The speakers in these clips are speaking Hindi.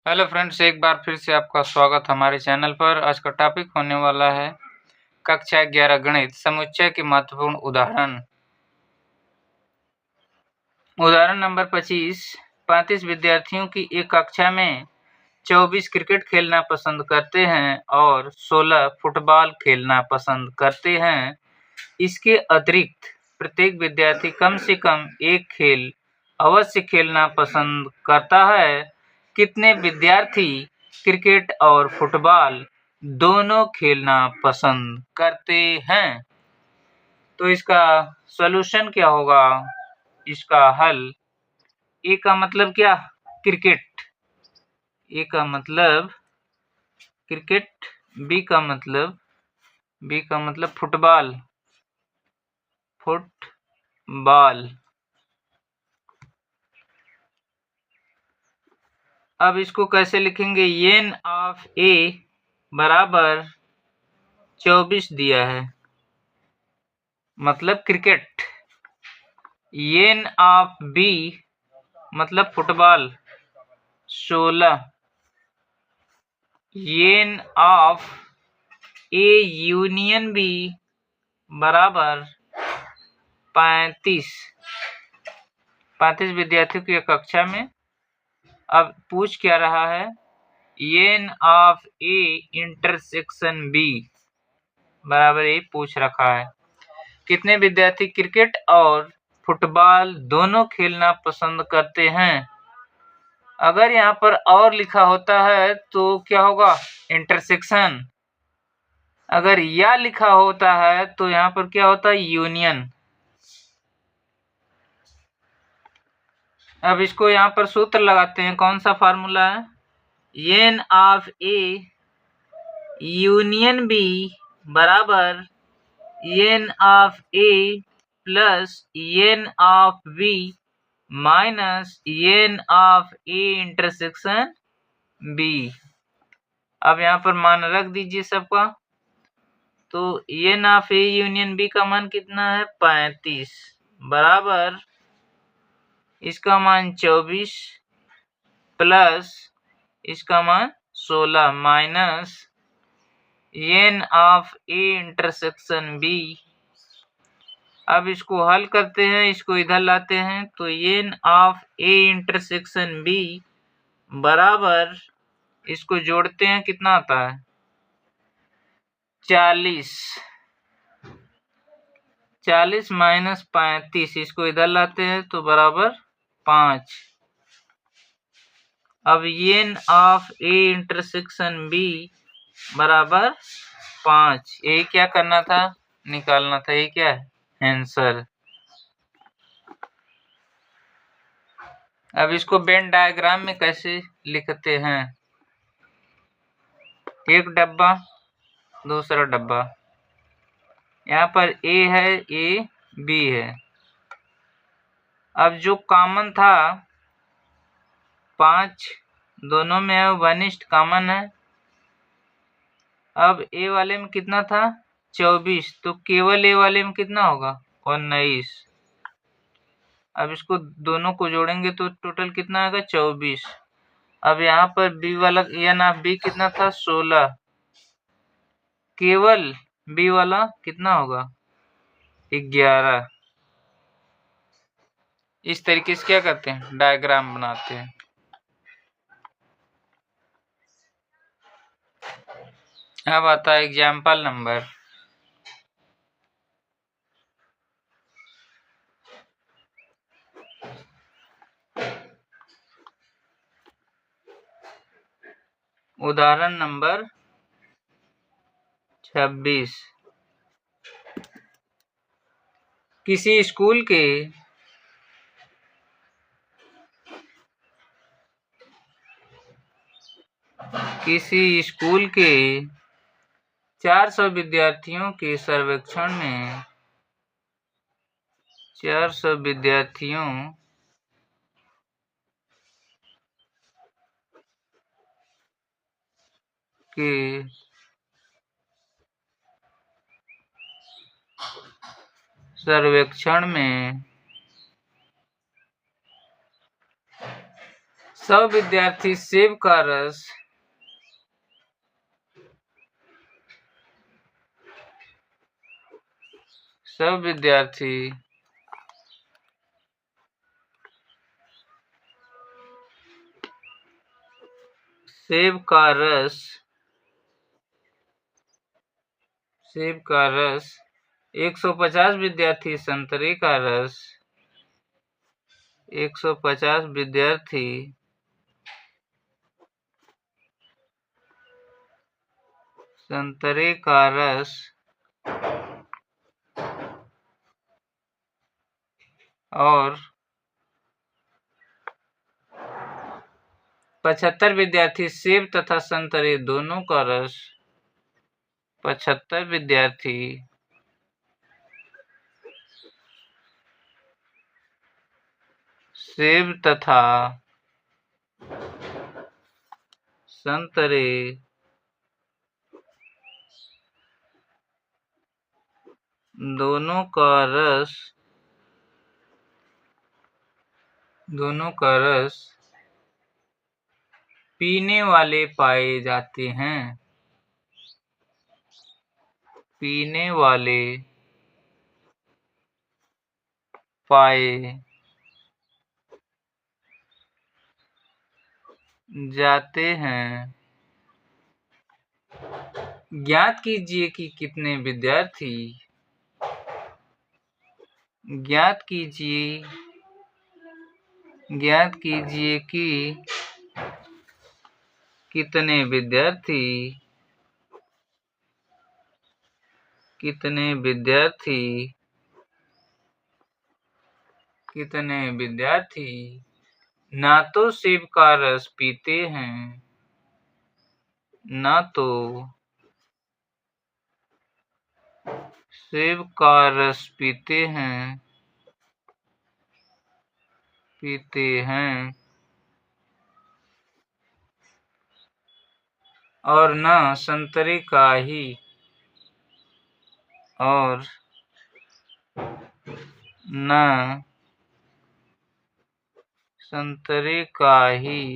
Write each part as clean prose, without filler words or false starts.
हेलो फ्रेंड्स, एक बार फिर से आपका स्वागत हमारे चैनल पर। आज का टॉपिक होने वाला है कक्षा 11 गणित समुच्चय के महत्वपूर्ण उदाहरण। उदाहरण नंबर 25। 35 विद्यार्थियों की एक कक्षा में 24 क्रिकेट खेलना पसंद करते हैं और 16 फुटबॉल खेलना पसंद करते हैं। इसके अतिरिक्त प्रत्येक विद्यार्थी कम से कम एक खेल अवश्य खेलना पसंद करता है। कितने विद्यार्थी क्रिकेट और फुटबॉल दोनों खेलना पसंद करते हैं? तो इसका सॉल्यूशन क्या होगा? इसका हल। ए का मतलब क्या? क्रिकेट। ए का मतलब क्रिकेट। बी का मतलब फुटबॉल। फुटबॉल। अब इसको कैसे लिखेंगे? एन ऑफ ए बराबर 24 दिया है, मतलब क्रिकेट। एन ऑफ बी मतलब football 16। N of A union B बराबर 35। 35 विद्यार्थियों की कक्षा में। अब पूछ क्या रहा है? N of A intersection B बराबर ए पूछ रखा है। कितने विद्यार्थी क्रिकेट और फुटबॉल दोनों खेलना पसंद करते हैं? अगर यहाँ पर और लिखा होता है तो क्या होगा? इंटरसेक्शन। अगर या लिखा होता है तो यहाँ पर क्या होता है? यूनियन। अब इसको यहाँ पर सूत्र लगाते हैं। कौन सा फार्मूला है? N of A union B बराबर N of A plus N of B minus N of A intersection B. अब यहाँ पर मान रख दीजिए सबका। तो N of A union B का मान कितना है? 35 बराबर इसका मान 24 प्लस इसका मान 16 minus N of A intersection B. अब इसको हल करते हैं, इसको इधर लाते हैं तो N of A intersection B बराबर इसको जोड़ते हैं, कितना आता है? 40। 40 माइनस 35 इसको इधर लाते हैं तो बराबर 5। अब N of A intersection B बराबर 5। ये क्या करना था? निकालना था। ये क्या है? आंसर। अब इसको वेन डायग्राम में कैसे लिखते हैं? एक डब्बा, दूसरा डब्बा। यहाँ पर ए है, ए बी है। अब जो कॉमन था 5 दोनों में है, वनिष्ठ कॉमन है। अब ए वाले में कितना था? 24, तो केवल ए वाले में कितना होगा? 19। अब इसको दोनों को जोड़ेंगे तो टोटल कितना आएगा? 24। अब यहाँ पर बी वाला एन ऑफ बी कितना था? 16। केवल बी वाला कितना होगा? 11। इस तरीके से क्या करते हैं? डायग्राम बनाते हैं। अब आता है एग्जाम्पल नंबर। उदाहरण नंबर 26। किसी स्कूल के 400 विद्यार्थियों के सर्वेक्षण में 400 विद्यार्थियों के सर्वेक्षण में सब विद्यार्थी सेब का रस सब विद्यार्थी सेब का रस 150 विद्यार्थी संतरे का रस 150 विद्यार्थी संतरे का रस और 75 विद्यार्थी सेब तथा संतरे दोनों का रस 75 विद्यार्थी सेब तथा संतरे दोनों का रस पीने वाले पाए जाते हैं पीने वाले पाए जाते हैं ज्ञात कीजिए कि कितने विद्यार्थी ज्ञात कीजिए कि कितने विद्यार्थी ना तो सेब का रस पीते हैं ना तो सेब का रस पीते हैं और न संतरे का ही और न संतरे का ही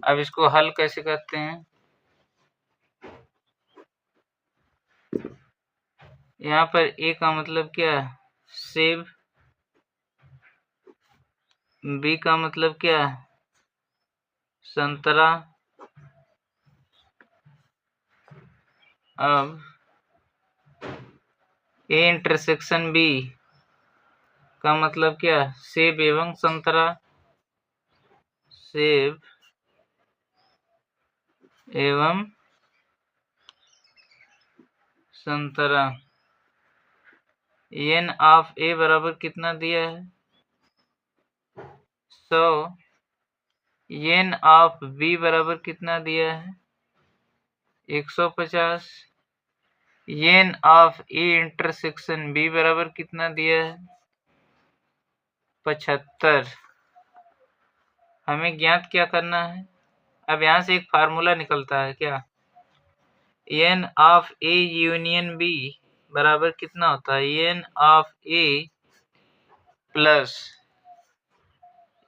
अब इसको हल कैसे करते हैं यहाँ पर ए का मतलब क्या है सेब बी का मतलब क्या है संतरा अब ए इंटरसेक्शन बी का मतलब क्या सेब एवं संतरा सेब एवं संतरा एन ऑफ ए बराबर कितना दिया है 100 एन ऑफ बी बराबर कितना दिया है 150 N of A intersection B बराबर कितना दिया है 75 हमें ज्ञात क्या करना है अब यहाँ से एक फार्मूला निकलता है क्या N of A union B बराबर कितना होता है N of A plus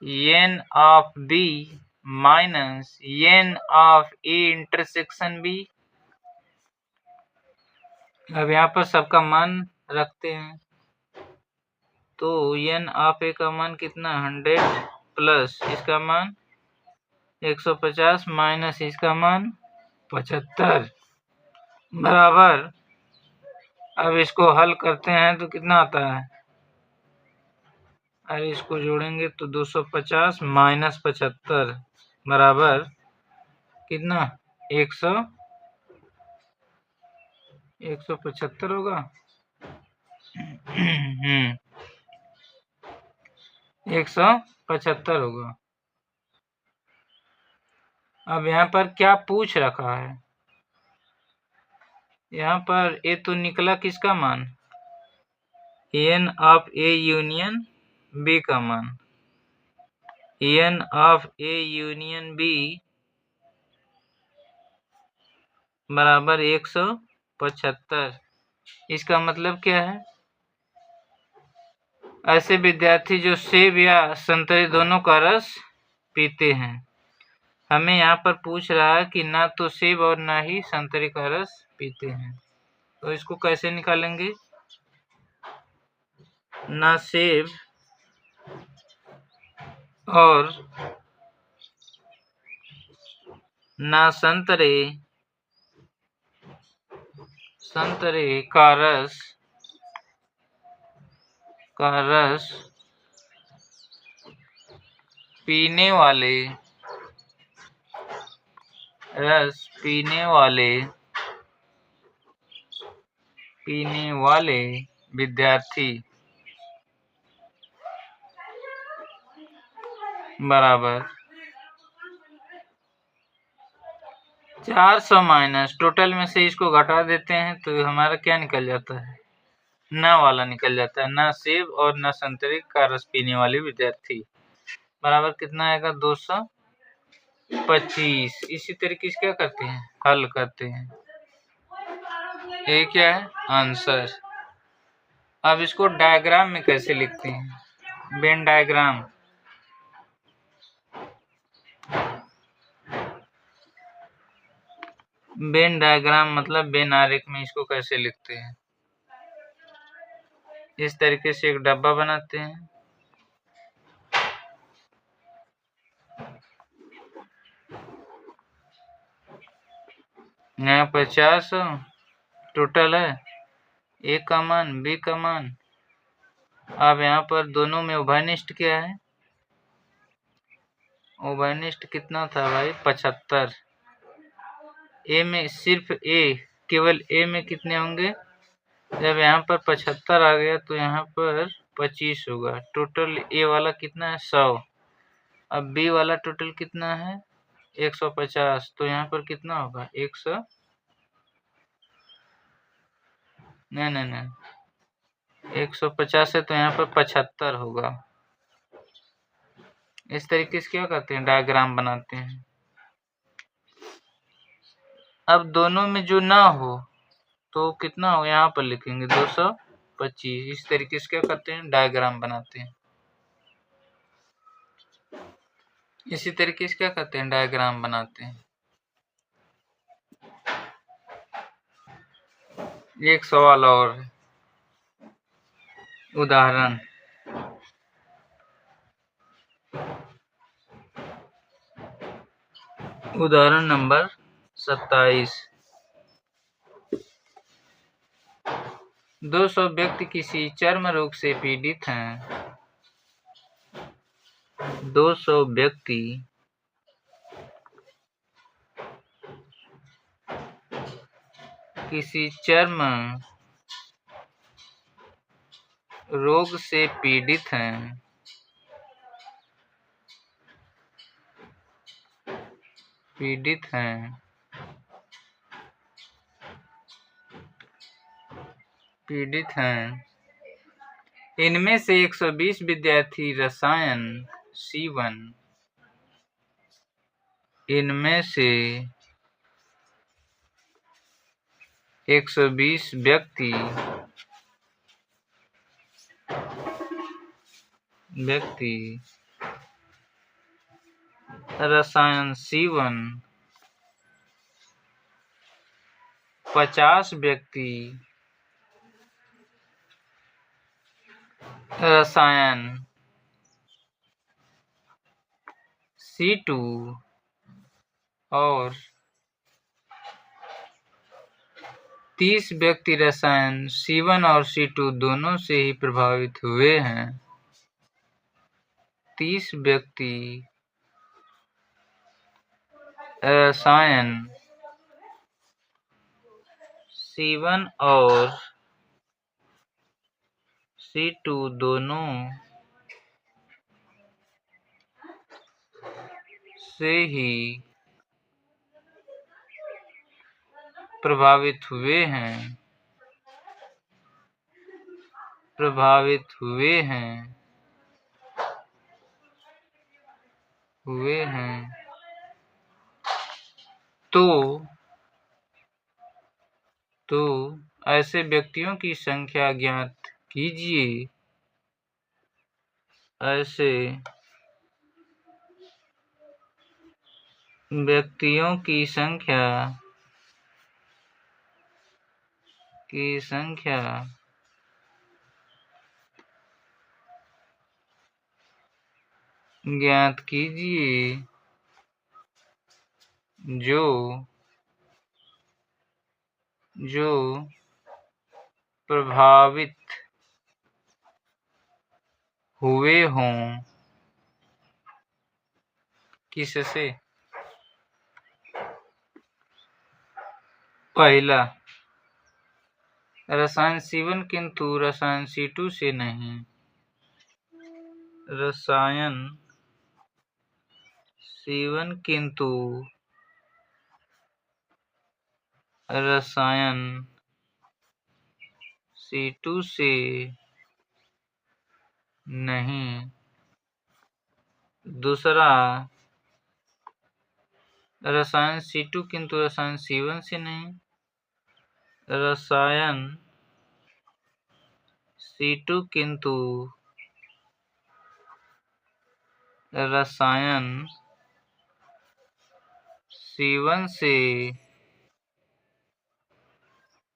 N of B minus N of A intersection B अब यहाँ पर सबका मान रखते हैं तो एन ऑफ ए का मान कितना 100 प्लस इसका मान 150 माइनस इसका मान 75 बराबर अब इसको हल करते हैं तो कितना आता है अरे इसको जोड़ेंगे तो 250 माइनस 75 बराबर कितना 175 होगा 175 होगा अब यहाँ पर क्या पूछ रखा है यहाँ पर ए तो निकला किसका मान N of A union B का मान N of A union B बराबर 175 इसका मतलब क्या है ऐसे विद्यार्थी जो सेब या संतरे दोनों का रस पीते हैं। हमें यहाँ पर पूछ रहा है कि ना तो सेब और ना ही संतरे का रस पीते हैं, तो इसको कैसे निकालेंगे? ना सेब और ना संतरे का रस पीने वाले विद्यार्थी बराबर 400 माइनस टोटल में से इसको घटा देते हैं तो हमारा क्या निकल जाता है? ना वाला निकल जाता है। ना सेब और ना संतरे का रस पीने वाले विद्यार्थी बराबर कितना आएगा? 225। इसी तरीके से क्या करते हैं? हल करते हैं। ये क्या है? आंसर। अब इसको डायग्राम में कैसे लिखते हैं? Venn diagram. वेन डायग्राम मतलब वेन आरेख में इसको कैसे लिखते हैं? इस तरीके से एक डब्बा बनाते हैं। यहाँ 50 टोटल है, ए का मान, बी का मान। अब यहाँ पर दोनों में उभयनिष्ठ क्या है? उभयनिष्ठ कितना था भाई? 75। ए में सिर्फ केवल ए में कितने होंगे? जब यहाँ पर 75 आ गया तो यहाँ पर 25 होगा। टोटल ए वाला कितना है? 100। अब बी वाला टोटल कितना है? 150। तो यहाँ पर कितना होगा? 100 नहीं 150 है तो यहाँ पर 75 होगा। इस तरीके से क्या करते हैं? डायग्राम बनाते हैं। अब दोनों में जो ना हो तो कितना हो? यहाँ पर लिखेंगे 225। इस तरीके से क्या करते हैं? डायग्राम बनाते हैं। इसी तरीके से क्या करते हैं? डायग्राम बनाते हैं। एक सवाल और है। उदाहरण नंबर 27। 200 व्यक्ति किसी चर्म रोग से पीड़ित हैं। 200 व्यक्ति किसी चर्म रोग से पीड़ित हैं। इनमें से 120 विद्यार्थी रसायन C1 इनमें से 120 व्यक्ति रसायन C1, 50 व्यक्ति रसायन C2 और 30 व्यक्ति रसायन C1 और C2 दोनों से ही प्रभावित हुए हैं। 30 व्यक्ति रसायन C1 और C2 दोनों से ही प्रभावित हुए हैं। तो ऐसे व्यक्तियों की संख्या ज्ञात कीजिए। ऐसे व्यक्तियों की संख्या ज्ञात कीजिए जो प्रभावित हुए हों। किससे? पहला, रसायन C1 किंतु रसायन C2 से नहीं। रसायन C1 किंतु रसायन C2 से नहीं। दूसरा, रसायन C2 किंतु रसायन C1 से नहीं। रसायन C2 किंतु रसायन C1 से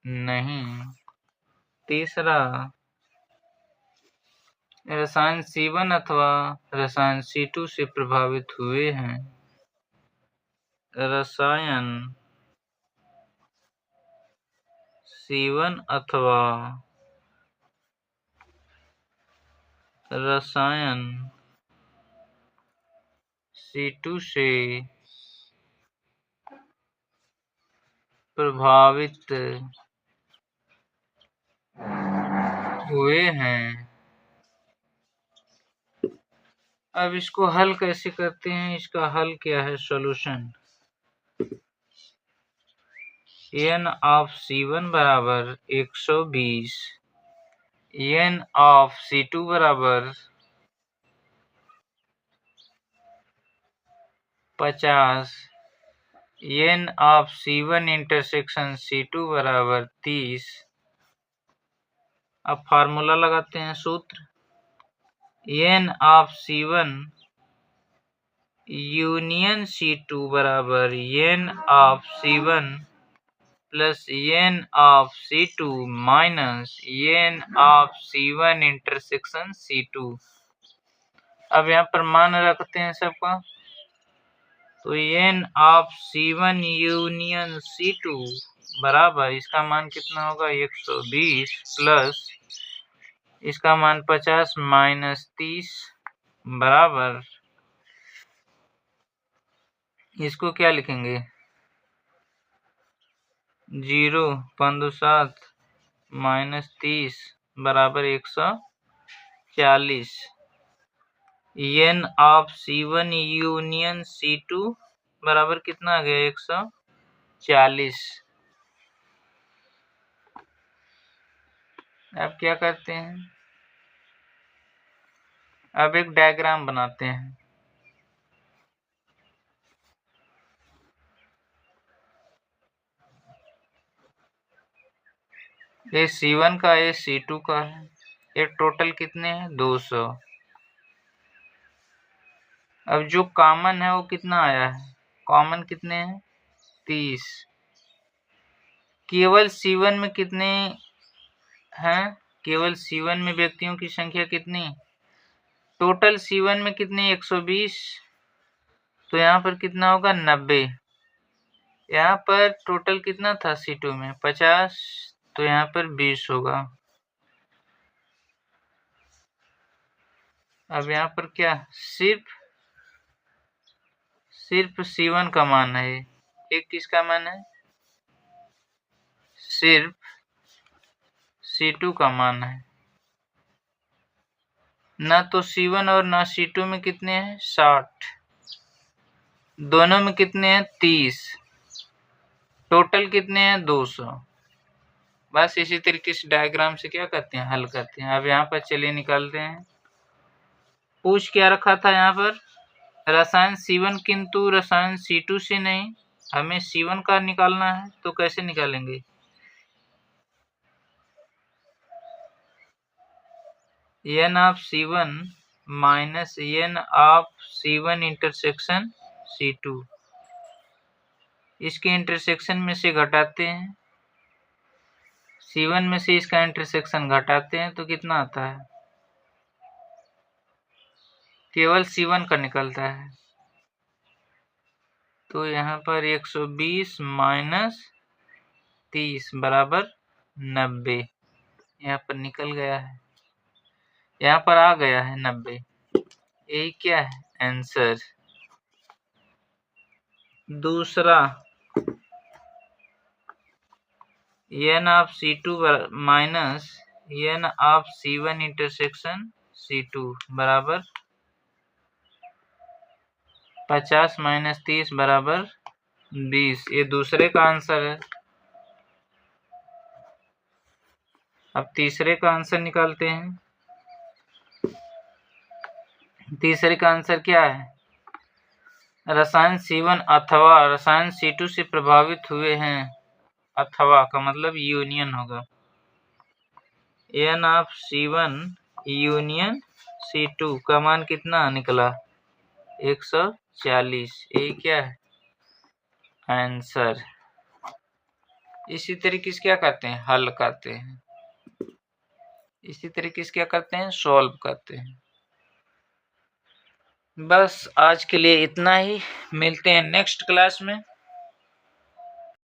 नहीं। तीसरा, रसायन C1 अथवा रसायन C2 से प्रभावित हुए हैं। रसायन C1 अथवा रसायन C2 से प्रभावित हुए हैं। अब इसको हल कैसे करते हैं? इसका हल क्या है? सॉल्यूशन n ऑफ C1 बराबर 120, n ऑफ C2 बराबर 50, n of C1 intersection C2 बराबर 30। अब फार्मूला लगाते हैं, सूत्र n of C1 union C2 बराबर n of C1 plus n of C2 minus n of C1 intersection C2। अब यहाँ पर मान रखते हैं सबका, तो n of C1 union C2 बराबर, इसका मान कितना होगा? 120 प्लस इसका मान 50 माइनस 30 बराबर, इसको क्या लिखेंगे? 0.7 माइनस 30 बराबर 140। n of C1 union C2 बराबर कितना आ गया? 140। अब क्या करते हैं? अब एक डायग्राम बनाते हैं। ये C1 का, ये C2 का है। ये टोटल कितने हैं? 200। अब जो कॉमन है वो कितना आया है? कॉमन कितने हैं? 30। केवल C1 में कितने हैं? केवल C1 में व्यक्तियों की संख्या कितनी? टोटल C1 में कितने? 120। तो यहाँ पर कितना होगा? 90। यहाँ पर टोटल कितना था C2 में? 50। तो यहाँ पर 20 होगा। अब यहाँ पर क्या? सिर्फ C1 का मान है। एक किसका मान है? सिर्फ C2 का मान है। ना तो C1 और ना C2 में कितने हैं? 60। दोनों में कितने हैं? 30। टोटल कितने हैं? 200। बस इसी तरीके से डायग्राम से क्या करते हैं? हल करते हैं। अब यहाँ पर चलिए निकालते हैं। पूछ क्या रखा था यहाँ पर? रसायन C1 किंतु रसायन C2 से नहीं। हमें C1 का निकालना है, तो कैसे निकालेंगे? n of C1 minus N of C1 intersection C2। इसके इंटरसेक्शन में से घटाते हैं, C1 में से इसका इंटरसेक्शन घटाते हैं तो कितना आता है? केवल C1 का निकलता है। तो यहाँ पर 120 माइनस 30 बराबर 90। यहाँ पर निकल गया है, यहाँ पर आ गया है 90। यही क्या है? आंसर। दूसरा, n of C2 minus n of C1 intersection C2 बराबर 50 माइनस 30 बराबर 20। ये दूसरे का आंसर है। अब तीसरे का आंसर निकालते हैं। तीसरे का आंसर क्या है? रसायन C1 अथवा रसायन C2 से प्रभावित हुए हैं। अथवा का मतलब यूनियन होगा। n of C1 union C2 का मान कितना निकला? 140। ये क्या है? आंसर। इसी तरीके से क्या करते हैं? हल करते हैं। इसी तरीके से क्या करते हैं? सॉल्व करते हैं। बस आज के लिए इतना ही। मिलते हैं नेक्स्ट क्लास में।